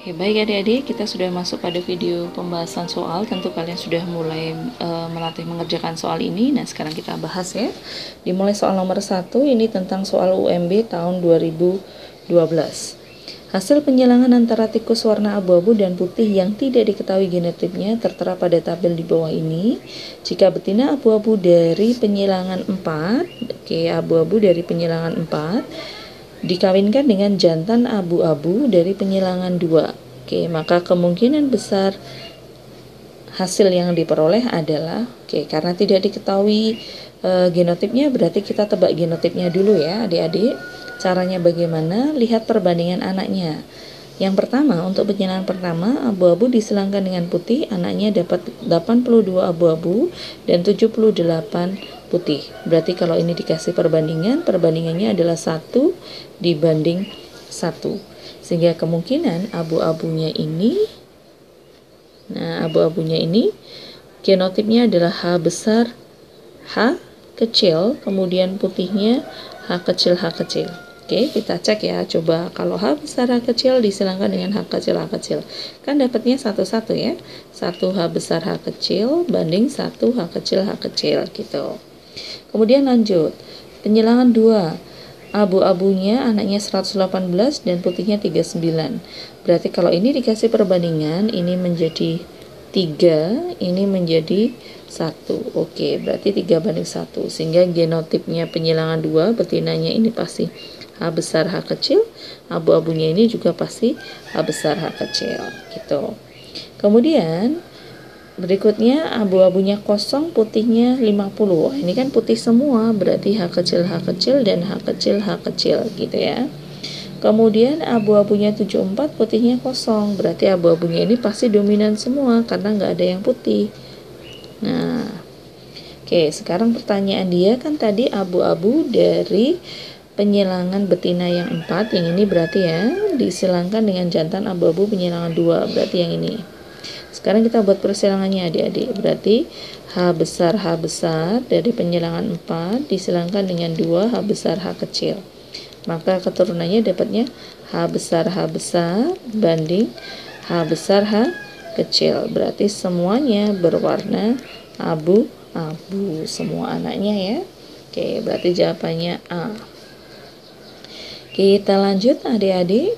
Oke, baik adik-adik, kita sudah masuk pada video pembahasan soal. Tentu kalian sudah mulai melatih mengerjakan soal ini. Nah, sekarang kita bahas ya. Dimulai soal nomor 1, ini tentang soal UMB tahun 2012. Hasil penyilangan antara tikus warna abu-abu dan putih yang tidak diketahui genotipnya tertera pada tabel di bawah ini. Jika betina abu-abu dari penyilangan 4, abu-abu dari penyilangan 4, dikawinkan dengan jantan abu-abu dari penyilangan 2. Maka kemungkinan besar hasil yang diperoleh adalah karena tidak diketahui genotipnya, berarti kita tebak genotipnya dulu ya adik-adik. Caranya bagaimana? Lihat perbandingan anaknya. Yang pertama, untuk penyilangan pertama, abu-abu disilangkan dengan putih, anaknya dapat 82 abu-abu dan 78 putih. Berarti kalau ini dikasih perbandingannya adalah 1 dibanding 1. Sehingga kemungkinan abu-abunya ini, genotipnya adalah H besar H kecil, kemudian putihnya H kecil H kecil. Kita cek ya, coba kalau H besar H kecil disilangkan dengan H kecil H kecil, kan dapatnya 1-1 ya, 1 H besar H kecil banding 1 H kecil H kecil gitu. Kemudian lanjut, penyilangan 2, abu-abunya anaknya 118 dan putihnya 39. Berarti kalau ini dikasih perbandingan, ini menjadi 3, ini menjadi 1. Berarti 3 banding 1. Sehingga genotipnya penyilangan 2, betinanya ini pasti H besar H kecil, abu-abunya ini juga pasti H besar H kecil gitu. Kemudian berikutnya abu-abunya kosong, putihnya 50. Ini kan putih semua, berarti H kecil H kecil dan H kecil H kecil gitu ya. Kemudian abu-abunya 74, putihnya kosong, berarti abu-abunya ini pasti dominan semua karena nggak ada yang putih. Nah, sekarang pertanyaan dia kan tadi abu-abu dari penyilangan betina yang 4, yang ini berarti ya disilangkan dengan jantan abu-abu penyilangan 2, berarti yang ini. Sekarang kita buat persilangannya adik-adik. Berarti H besar dari penyilangan 4 disilangkan dengan 2 H besar H kecil. Maka keturunannya dapatnya H besar banding H besar H kecil. Berarti semuanya berwarna abu-abu semua anaknya ya. Berarti jawabannya A. Kita lanjut adik-adik.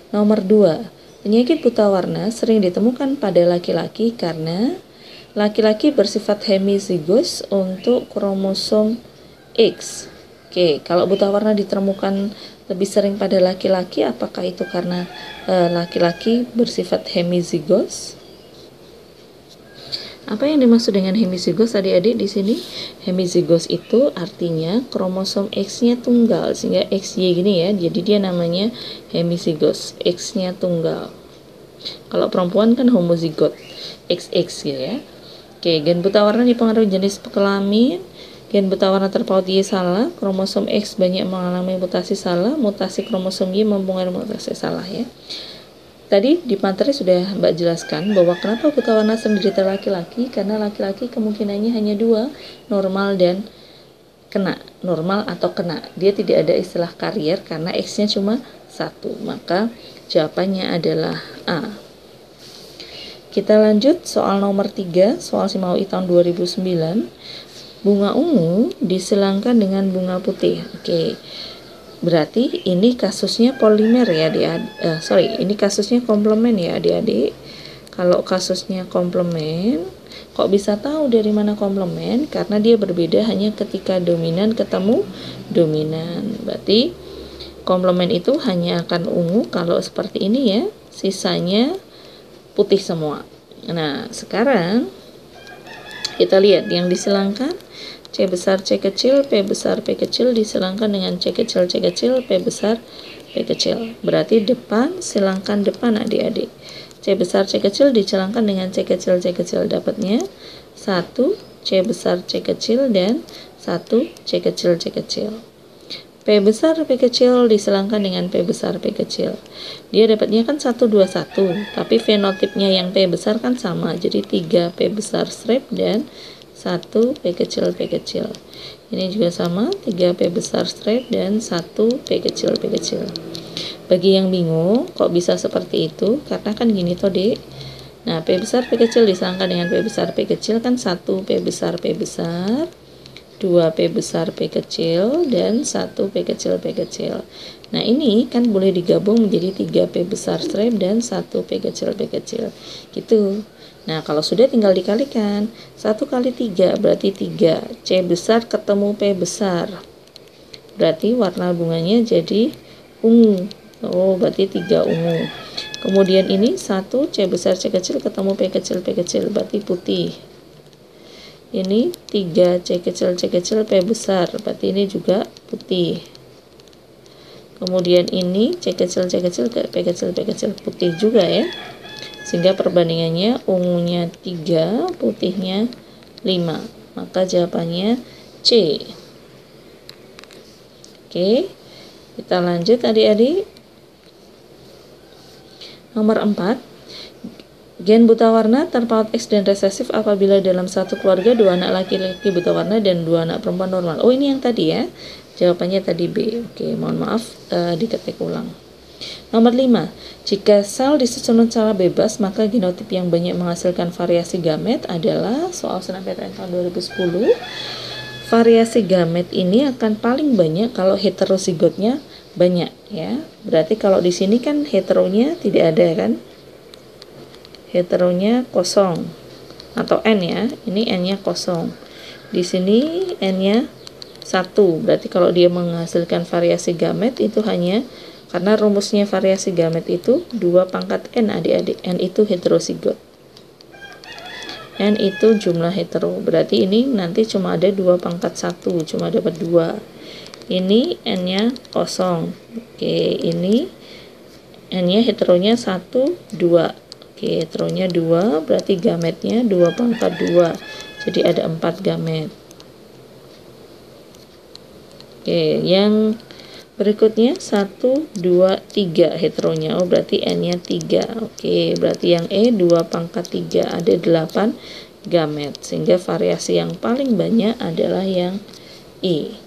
Nomor 2. Penyakit buta warna sering ditemukan pada laki-laki karena laki-laki bersifat hemizigos untuk kromosom X. Kalau buta warna ditemukan lebih sering pada laki-laki, apakah itu karena laki-laki bersifat hemizigos? Apa yang dimaksud dengan hemizigos adik-adik di sini? Hemizigos itu artinya kromosom X-nya tunggal, sehingga XY gini ya. Jadi dia namanya hemizigos, X-nya tunggal. Kalau perempuan kan homozigot, XX gitu ya. Gen buta warna dipengaruhi jenis kelamin. Gen buta warna terpaut Y salah, kromosom X banyak mengalami mutasi salah, mutasi kromosom Y mempengaruhi mutasi salah ya. Tadi di materi sudah Mbak jelaskan bahwa kenapa buta warna sering diderita laki-laki, karena laki-laki kemungkinannya hanya 2, normal dan kena, normal atau kena. Dia tidak ada istilah karier karena X-nya cuma 1, maka jawabannya adalah A. Kita lanjut soal nomor 3, soal Simaui tahun 2009. Bunga ungu disilangkan dengan bunga putih. Berarti ini kasusnya polimer ya ini kasusnya komplement ya adik-adik. Kalau kasusnya komplement, kok bisa tahu dari mana komplement? Karena dia berbeda hanya ketika dominan ketemu dominan. Berarti komplement itu hanya akan ungu kalau seperti ini ya, sisanya putih semua. Nah, sekarang kita lihat yang disilangkan C besar C kecil, P besar P kecil disilangkan dengan C kecil C kecil, P besar P kecil. Berarti depan, silangkan depan adik-adik. C besar C kecil disilangkan dengan C kecil C kecil, dapatnya 1 C besar C kecil dan 1 C kecil C kecil. P besar P kecil disilangkan dengan P besar P kecil. Dia dapatnya kan 1, 2, 1, tapi fenotipnya yang P besar kan sama, jadi 3 P besar strip dan 1 P kecil P kecil. Ini juga sama, 3 P besar strip dan 1 P kecil P kecil. Bagi yang bingung kok bisa seperti itu, karena kan gini toh Dek. Nah, P besar P kecil disangka dengan P besar P kecil kan 1 P besar P besar, 2 P besar P kecil, dan 1 P kecil P kecil. Nah, ini kan boleh digabung menjadi 3 P besar strip dan 1 P kecil P kecil. Gitu. Nah, kalau sudah tinggal dikalikan. 1 kali 3 berarti 3. C besar ketemu P besar. Berarti warna bunganya jadi ungu. Oh, berarti 3 ungu. Kemudian ini 1 C besar C kecil ketemu P kecil P kecil, berarti putih. Ini 3 C kecil C kecil P besar, berarti ini juga putih. Kemudian ini C kecil C kecil P kecil P kecil, putih juga ya. Sehingga perbandingannya ungunya 3, putihnya 5. Maka jawabannya C. Oke, kita lanjut adik-adik. Nomor 4, gen buta warna terpaut X dan resesif apabila dalam satu keluarga 2 anak laki-laki buta warna dan 2 anak perempuan normal. Oh, ini yang tadi ya. Jawabannya tadi B. Oke, mohon maaf diketik ulang. Nomor 5, jika sel disusun secara bebas, maka genotip yang banyak menghasilkan variasi gamet adalah, soal SNMPTN tahun 2010. Variasi gamet ini akan paling banyak kalau heterozigotnya banyak ya. Berarti kalau di sini kan heteronya tidak ada kan? Heteronya kosong atau N ya. Ini N-nya kosong. Di sini N-nya 1. Berarti kalau dia menghasilkan variasi gamet itu hanya karena rumusnya variasi gamet itu 2 pangkat N adik-adik. N itu heterozigot. N itu jumlah hetero. Berarti ini nanti cuma ada 2 pangkat 1, cuma dapat 2. Ini N-nya kosong. Oke, ini N-nya heteronya 1, 2. Oke, heteronya 2, berarti gametnya 2 pangkat 2. Jadi ada 4 gamet. Oke, yang berikutnya 1, 2, 3 heteronya. Oh, berarti N-nya 3. Oke, berarti yang E 2 pangkat 3, ada 8 gamet. Sehingga variasi yang paling banyak adalah yang E.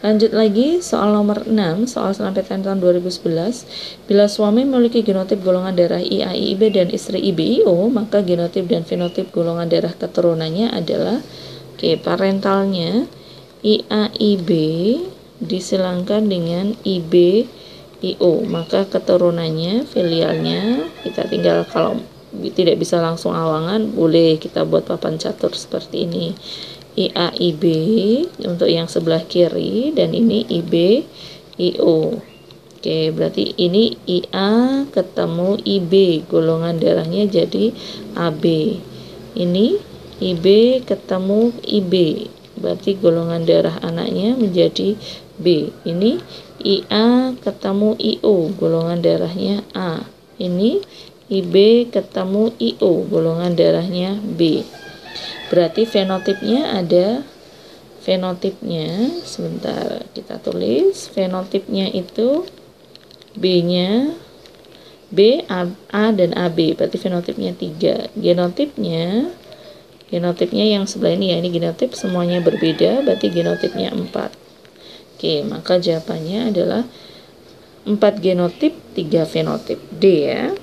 Lanjut lagi, soal nomor 6, soal SNMPTN tahun 2011. Bila suami memiliki genotip golongan darah IA, IB, dan istri IB, IO, maka genotip dan fenotip golongan darah keturunannya adalah, oke, parentalnya IA, IB disilangkan dengan IB, IO, maka keturunannya, filialnya, kita tinggal kalau tidak bisa langsung awangan, boleh kita buat papan catur seperti ini. IA, IB untuk yang sebelah kiri, dan ini IB, IO. Oke, berarti ini IA ketemu IB, golongan darahnya jadi AB. Ini IB ketemu IB, berarti golongan darah anaknya menjadi B. Ini IA ketemu IO, golongan darahnya A. Ini IB ketemu IO, golongan darahnya B. Berarti fenotipnya ada, fenotipnya sebentar kita tulis, fenotipnya itu B-nya B, A dan AB, berarti fenotipnya 3. Genotipnya yang sebelah ini ya, ini genotip semuanya berbeda, berarti genotipnya 4. Oke, maka jawabannya adalah 4 genotip, 3 fenotip. D ya.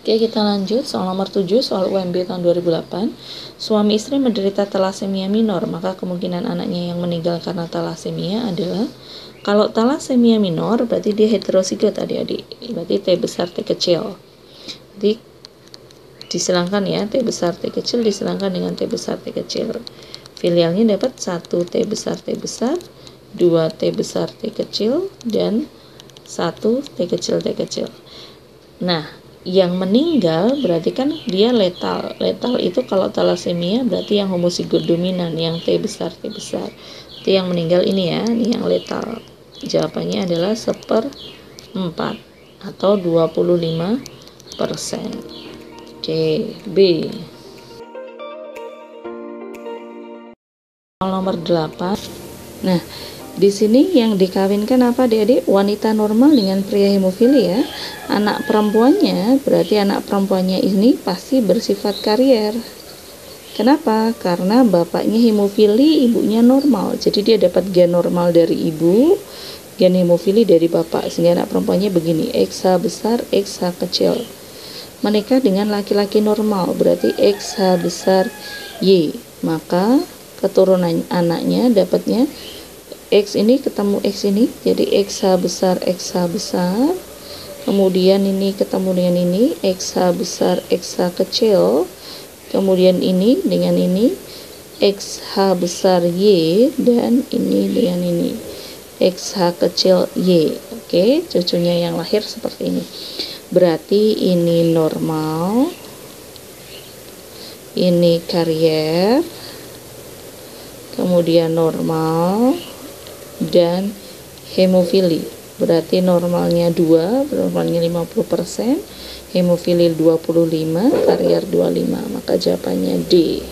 Oke, kita lanjut soal nomor 7, soal UMB tahun 2008. Suami istri menderita thalassemia minor, maka kemungkinan anaknya yang meninggal karena thalassemia adalah, kalau thalassemia minor berarti dia heterozigot adik-adik, berarti T besar T kecil. Jadi disilangkan ya, T besar T kecil disilangkan dengan T besar T kecil. Filialnya dapat 1 T besar T besar, 2 T besar T kecil, dan 1 T kecil T kecil. Nah, yang meninggal berarti kan dia letal. Letal itu kalau thalassemia berarti yang homozigot dominan, yang T besar T besar. Itu yang meninggal ini ya, ini yang letal. Jawabannya adalah 1/4 atau 25%. Oke, B. Nomor 8. Nah, di sini yang dikawinkan apa adik-adik? Wanita normal dengan pria hemofilia. Anak perempuannya, berarti anak perempuannya ini pasti bersifat karier. Kenapa? Karena bapaknya hemofili, ibunya normal. Jadi dia dapat gen normal dari ibu, gen hemofili dari bapak, sehingga anak perempuannya begini, XH besar, XH kecil. Menikah dengan laki-laki normal, berarti XH besar Y, maka keturunan anaknya dapatnya X ini ketemu X ini, jadi XH besar, XH besar. Kemudian ini ketemu dengan ini, XH besar, XH kecil. Kemudian ini dengan ini, XH besar Y, dan ini dengan ini, XH kecil Y. Oke, cucunya yang lahir seperti ini. Berarti ini normal, ini karier, kemudian normal, dan hemofili. Berarti normalnya 2, normalnya 50%, hemofili 25, karier 25. Maka jawabannya D.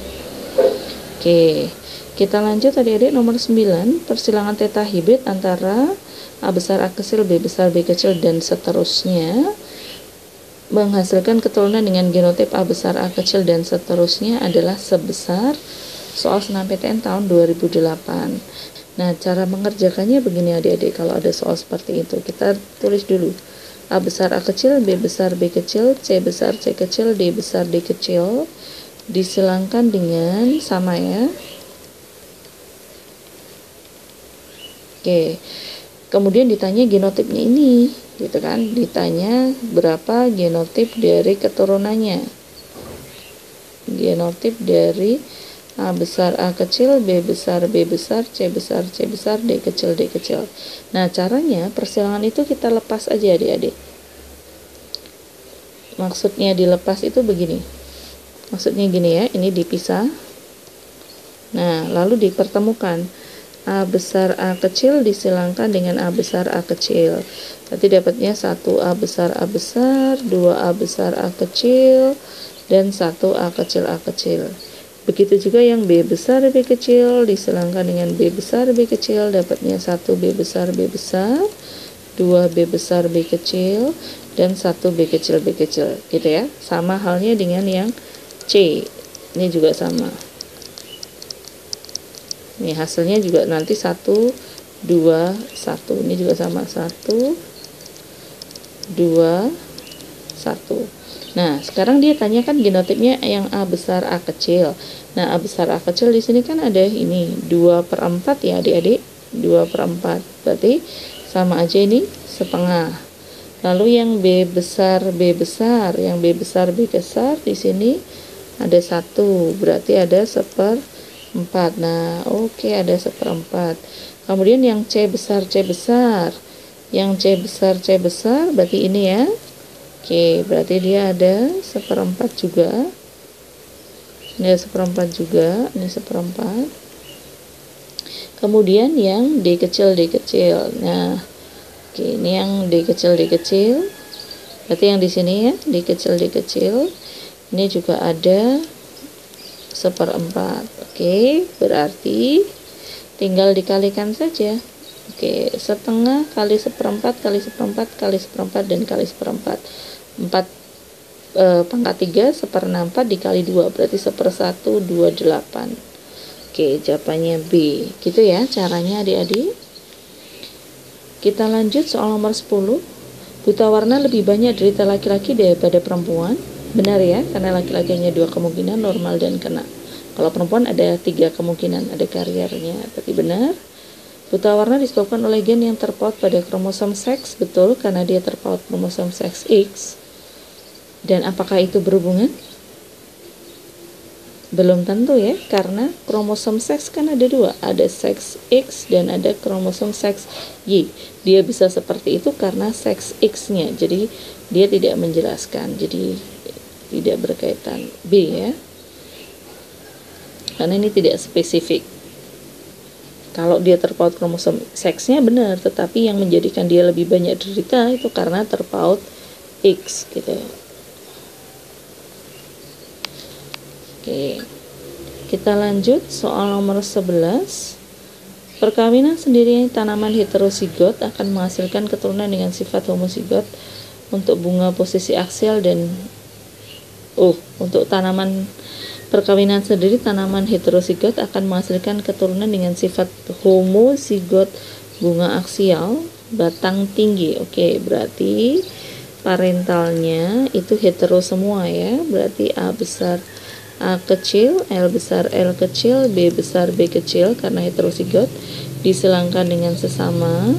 Oke, kita lanjut adik-adik nomor 9, persilangan teta hibrid antara A besar, A kecil, B besar, B kecil, dan seterusnya menghasilkan keturunan dengan genotip A besar, A kecil, dan seterusnya adalah sebesar soal SNMPTN tahun 2008. Nah, cara mengerjakannya begini adik-adik. Kalau ada soal seperti itu, kita tulis dulu A besar, A kecil, B besar, B kecil, C besar, C kecil, D besar, D kecil, disilangkan dengan sama ya. Oke, kemudian ditanya genotipnya ini, gitu kan, ditanya berapa genotip dari keturunannya, genotip dari A besar, A kecil, B besar, B besar, C besar, C besar, D kecil, D kecil. Nah, caranya persilangan itu kita lepas aja adik-adik. Maksudnya dilepas itu begini, maksudnya gini ya, ini dipisah. Nah, lalu dipertemukan, A besar, A kecil disilangkan dengan A besar, A kecil. Berarti dapatnya 1 A besar, A besar, 2 A besar, A kecil, dan 1 A kecil, A kecil. Begitu juga yang B besar, B kecil disilangkan dengan B besar, B kecil, dapatnya 1 B besar, B besar, 2 B besar, B kecil, dan 1 B kecil, B kecil, gitu ya. Sama halnya dengan yang C, ini juga sama. Ini hasilnya juga nanti 1, 2, 1, ini juga sama, 1, 2, 1. Nah, sekarang dia tanyakan genotipnya yang A besar, A kecil. Nah, A besar, A kecil di sini kan ada ini 2/4 ya adik-adik, 2/4. Berarti sama aja ini setengah. Lalu yang B besar, B besar, yang B besar, B besar di sini ada 1, berarti ada 1/4. Nah, oke, ada 1/4. Kemudian yang C besar, C besar, yang C besar, C besar, berarti ini ya. Oke, berarti dia ada 1/4 juga. Ini ada 1/4 juga, ini 1/4. Kemudian yang D kecil, D kecil. Nah, oke, ini yang D kecil, D kecil. Berarti yang di sini ya, D kecil, D kecil. Ini juga ada 1/4. Oke, berarti tinggal dikalikan saja. Oke, setengah kali 1/4 kali 1/4 kali 1/4 dan kali 1/4. 4 pangkat 3 1/4 dikali 2 berarti 1/128. Oke, jawabannya B. Gitu ya caranya adik-adik. Kita lanjut soal nomor 10. Buta warna lebih banyak derita laki-laki daripada perempuan. Benar ya, karena laki-laki hanya 2 kemungkinan, normal dan kena. Kalau perempuan ada 3 kemungkinan, ada kariernya. Berarti benar. Buta warna disebabkan oleh gen yang terpaut pada kromosom seks, betul, karena dia terpaut kromosom seks X. Dan apakah itu berhubungan? Belum tentu ya, karena kromosom seks kan ada 2, ada seks X dan ada kromosom seks Y. Dia bisa seperti itu karena seks X-nya, jadi dia tidak menjelaskan, jadi tidak berkaitan. B ya, karena ini tidak spesifik. Kalau dia terpaut kromosom seksnya benar, tetapi yang menjadikan dia lebih banyak derita itu karena terpaut X gitu. Oke, kita lanjut soal nomor 11. Perkawinan sendiri tanaman heterozigot akan menghasilkan keturunan dengan sifat homozigot untuk bunga posisi aksial dan untuk tanaman perkawinan sendiri tanaman heterozigot akan menghasilkan keturunan dengan sifat homozigot bunga aksial batang tinggi. Oke, berarti parentalnya itu hetero semua ya. Berarti A besar A kecil, L besar L kecil, B besar B kecil karena heterosigot disilangkan dengan sesama.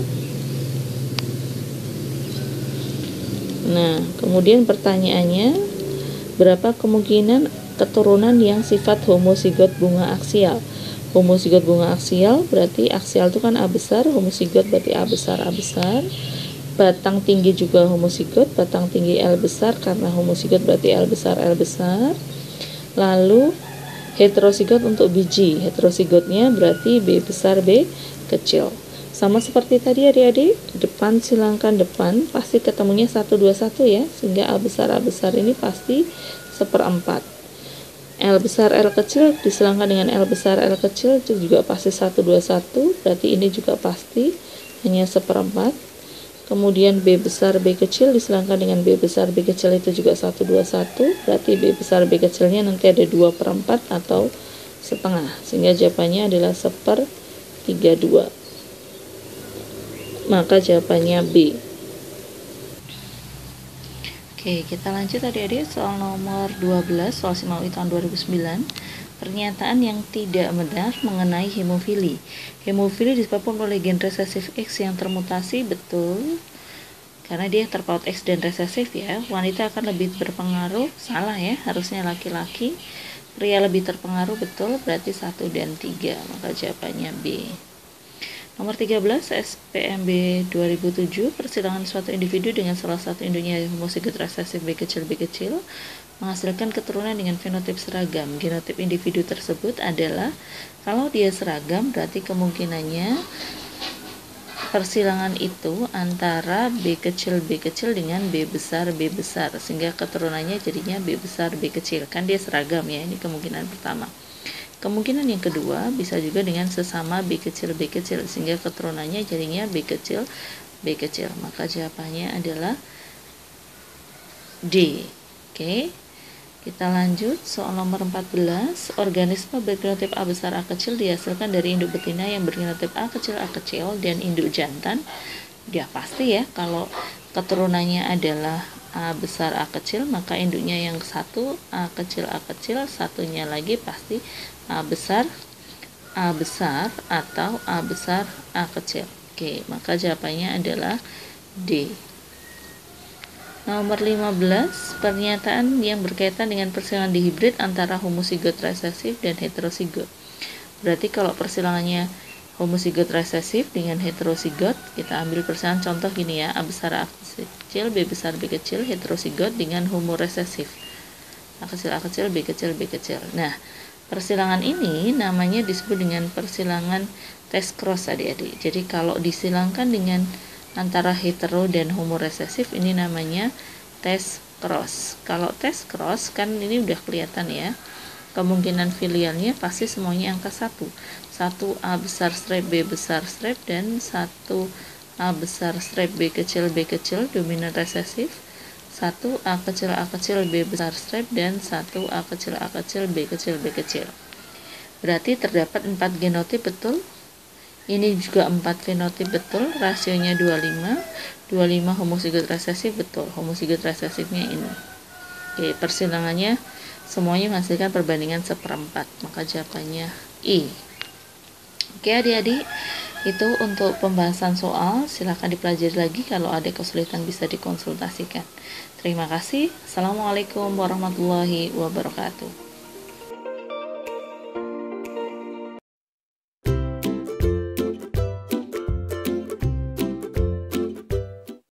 Nah, kemudian pertanyaannya, berapa kemungkinan keturunan yang sifat homozigot bunga aksial? Homozigot bunga aksial berarti aksial itu kan A besar, homozigot berarti A besar A besar. Batang tinggi juga homozigot, batang tinggi L besar karena homozigot berarti L besar L besar. Lalu heterosigot untuk biji, heterozigotnya berarti B besar B kecil. Sama seperti tadi adik-adik, depan silangkan depan, pasti ketemunya 121 ya, sehingga A besar ini pasti 1/4. L besar L kecil disilangkan dengan L besar L kecil itu juga pasti 121, berarti ini juga pasti hanya 1/4. Kemudian B besar B kecil disilangkan dengan B besar B kecil itu juga 121, berarti B besar B kecilnya nanti ada 2/4 atau setengah, sehingga jawabannya adalah 1/32. Maka jawabannya B. Oke, kita lanjut adik-adik soal nomor 12, soal SIMAK UI tahun 2009. Pernyataan yang tidak benar mengenai hemofili. Hemofili disebabkan oleh gen resesif X yang termutasi, betul. Karena dia terpaut X dan resesif ya. Wanita akan lebih berpengaruh, salah ya, harusnya laki-laki. Pria lebih terpengaruh, betul, berarti 1 dan 3. Maka jawabannya B. Nomor 13, SPMB 2007, persilangan suatu individu dengan salah satu induknya homozigot resesif B kecil menghasilkan keturunan dengan fenotip seragam. Genotip individu tersebut adalah, kalau dia seragam berarti kemungkinannya persilangan itu antara B kecil dengan B besar, sehingga keturunannya jadinya B besar B kecil. Kan dia seragam ya, ini kemungkinan pertama. Kemungkinan yang kedua bisa juga dengan sesama B kecil, sehingga keturunannya jadinya B kecil. Maka jawabannya adalah D. Oke, kita lanjut soal nomor 14. Organisme bergenotip A besar A kecil dihasilkan dari induk betina yang bergenotip A kecil dan induk jantan. Ya pasti ya, kalau keturunannya adalah A besar A kecil, maka induknya yang satu A kecil, satunya lagi pasti A besar atau A besar A kecil. Oke, maka jawabannya adalah D. Nomor 15, pernyataan yang berkaitan dengan persilangan dihibrid antara homozigot resesif dan heterozigot. Berarti kalau persilangannya homozigot resesif dengan heterozigot, kita ambil persilangan contoh gini ya, A besar A kecil, B besar B kecil, heterozigot dengan homo resesif. A kecil, B kecil. Nah, persilangan ini namanya disebut dengan persilangan tes cross adik-adik. Jadi kalau disilangkan dengan antara hetero dan homo resesif, ini namanya tes cross. Kalau tes cross kan ini udah kelihatan ya, kemungkinan filialnya pasti semuanya angka 1. 1 A besar strip B besar strip dan 1 A besar strip B kecil dominan resesif, 1 A kecil B besar strip dan 1 A kecil B kecil. Berarti terdapat 4 genotip, betul. Ini juga 4 fenotip, betul. Rasionya 25 homozigot resesif, betul. Homozigot resesifnya ini. Oke, persilangannya semuanya menghasilkan perbandingan 1/4, maka jawabannya I. Oke adik-adik, itu untuk pembahasan soal. Silahkan dipelajari lagi, kalau ada kesulitan bisa dikonsultasikan. Terima kasih. Assalamualaikum warahmatullahi wabarakatuh.